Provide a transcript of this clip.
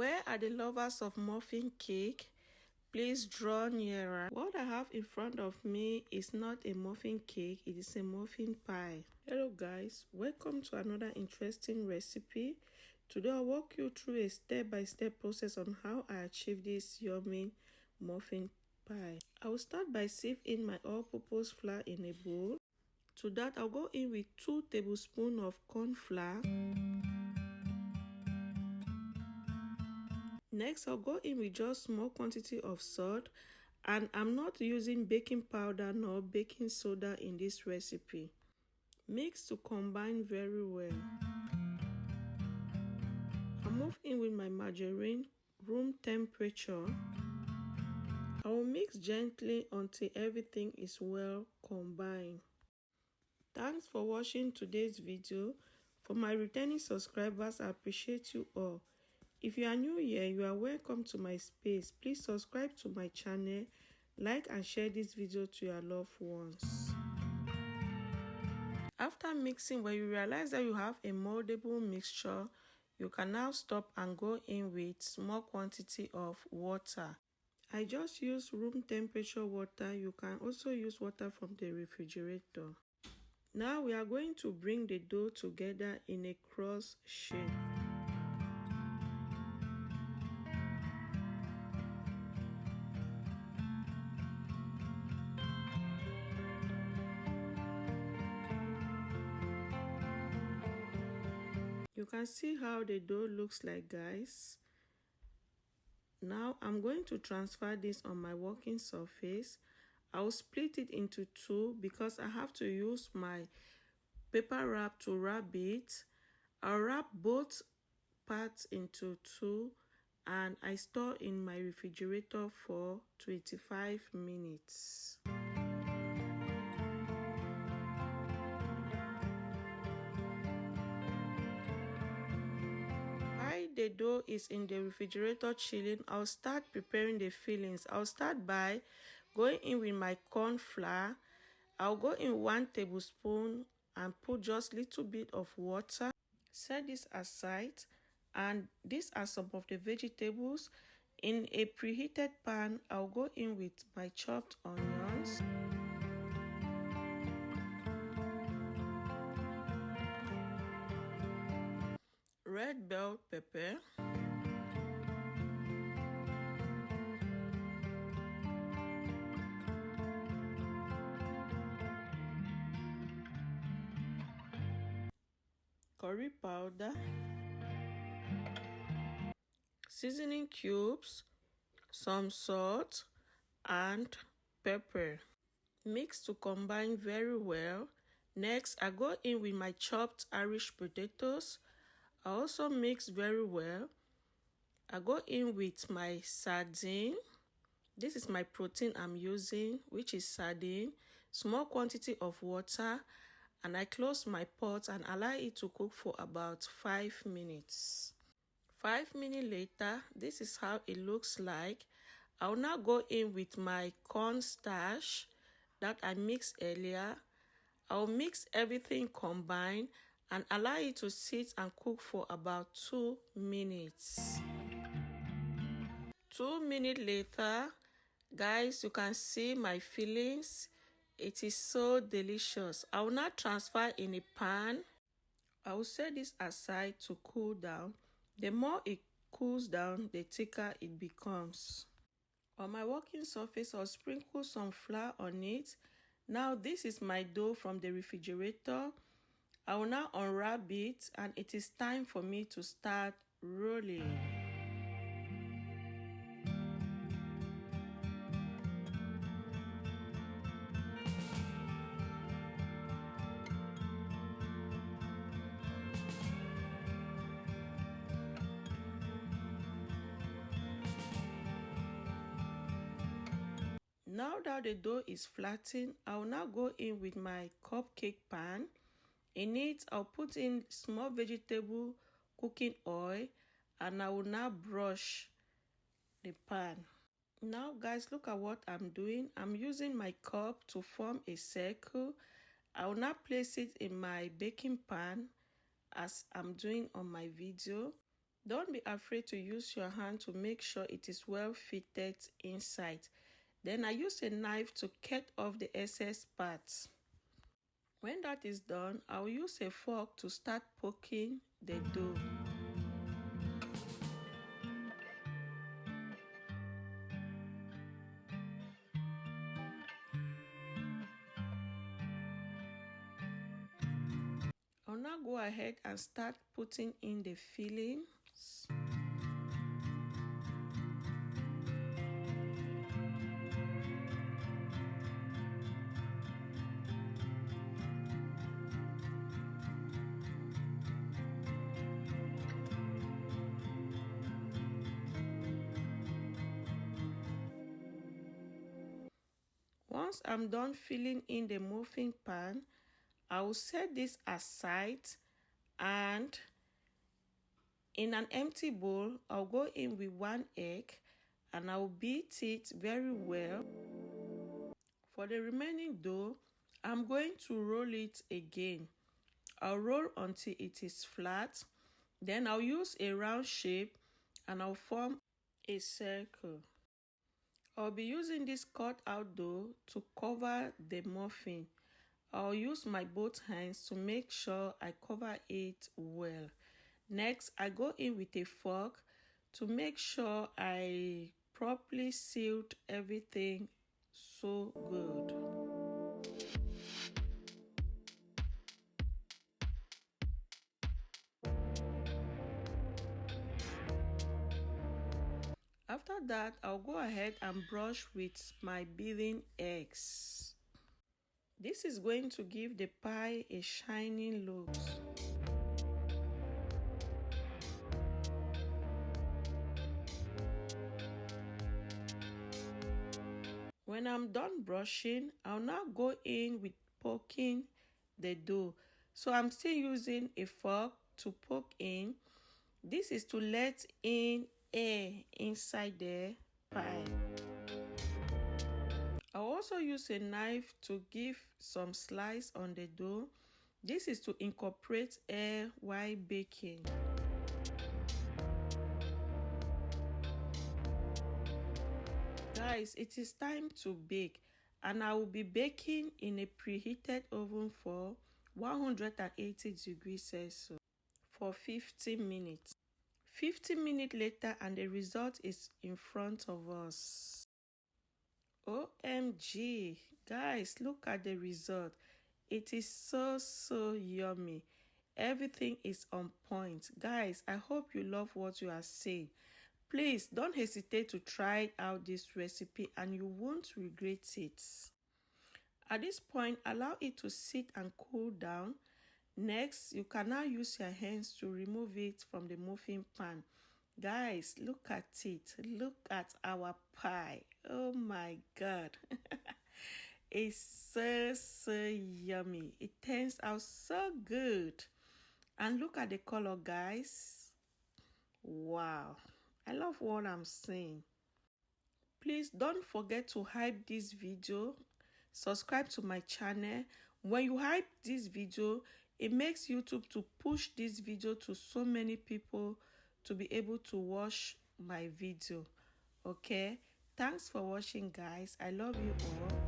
Where are the lovers of muffin cake? Please draw nearer. What I have in front of me is not a muffin cake, it is a muffin pie. Hello guys, welcome to another interesting recipe. Today I'll walk you through a step-by-step process on how I achieve this yummy muffin pie. I will start by sifting my all-purpose flour in a bowl. To that, I'll go in with 2 tablespoons of corn flour. Next, I'll go in with just small quantity of salt, and I'm not using baking powder nor baking soda in this recipe. Mix to combine very well. I'll move in with my margarine, room temperature. I will mix gently until everything is well combined. Thanks for watching today's video. For my returning subscribers, I appreciate you all. If you are new here, you are welcome to my space. Please subscribe to my channel, like and share this video to your loved ones. After mixing, when you realize that you have a moldable mixture, you can now stop and go in with small quantity of water. I just use room temperature water. You can also use water from the refrigerator. Now we are going to bring the dough together in a cross shape. You can see how the dough looks like, guys. Now I'm going to transfer this on my working surface. I'll split it into 2 because I have to use my paper wrap to wrap it. I'll wrap both parts into 2 and I store in my refrigerator for 25 minutes. While the dough is in the refrigerator chilling, I'll start preparing the fillings. I'll start by going in with my corn flour. I'll go in 1 tablespoon and put just a little bit of water. Set this aside, and these are some of the vegetables. In a preheated pan, I'll go in with my chopped onions, red bell pepper, curry powder, seasoning cubes, some salt, and pepper. Mix to combine very well. Next, I go in with my chopped Irish potatoes. I also mix very well. I go in with my sardine. This is my protein I'm using, which is sardine. Small quantity of water. And I close my pot and allow it to cook for about 5 minutes. 5 minutes later, this is how it looks like. I'll now go in with my cornstarch that I mixed earlier. I'll mix everything combined and allow it to sit and cook for about 2 minutes. 2 minutes later, guys, you can see my fillings. It is so delicious. I will now transfer in a pan. I will set this aside to cool down. The more it cools down, the thicker it becomes. On my working surface, I'll sprinkle some flour on it. Now this is my dough from the refrigerator. I will now unwrap it, and it is time for me to start rolling. Now that the dough is flattened, I will now go in with my cupcake pan. In it, I'll put in small vegetable cooking oil, and I will now brush the pan. Now guys, look at what I'm doing. I'm using my cup to form a circle. I will now place it in my baking pan as I'm doing on my video. Don't be afraid to use your hand to make sure it is well fitted inside. Then I use a knife to cut off the excess parts. When that is done, I'll use a fork to start poking the dough. I'll now go ahead and start putting in the fillings. Once I'm done filling in the muffin pan, I will set this aside, and in an empty bowl, I'll go in with 1 egg and I'll beat it very well. For the remaining dough, I'm going to roll it again. I'll roll until it is flat. Then I'll use a round shape and I'll form a circle. I'll be using this cut out dough to cover the muffin. I'll use my both hands to make sure I cover it well. Next, I go in with a fork to make sure I properly sealed everything so good. After that, I'll go ahead and brush with my beaten eggs. This is going to give the pie a shining look. When I'm done brushing, I'll now go in with poking the dough. So I'm still using a fork to poke in. This is to let in air inside the pie. I'll also use a knife to give some slice on the dough. This is to incorporate air while baking. Guys, it is time to bake, and I will be baking in a preheated oven for 180 degrees Celsius for 15 minutes. 15 minutes later, and the result is in front of us. OMG, guys, look at the result. It is so yummy. Everything is on point. Guys, I hope you love what you are seeing. Please don't hesitate to try out this recipe and you won't regret it. At this point, allow it to sit and cool down. Next, you can now use your hands to remove it from the muffin pan. Guys, look at it. Look at our pie. Oh my God. It's so yummy. It turns out so good. And look at the color, guys. Wow. I love what I'm seeing. Please don't forget to hype this video. Subscribe to my channel. When you hype this video, it makes YouTube to push this video to so many people to be able to watch my video. Okay? Thanks for watching, guys. I love you all.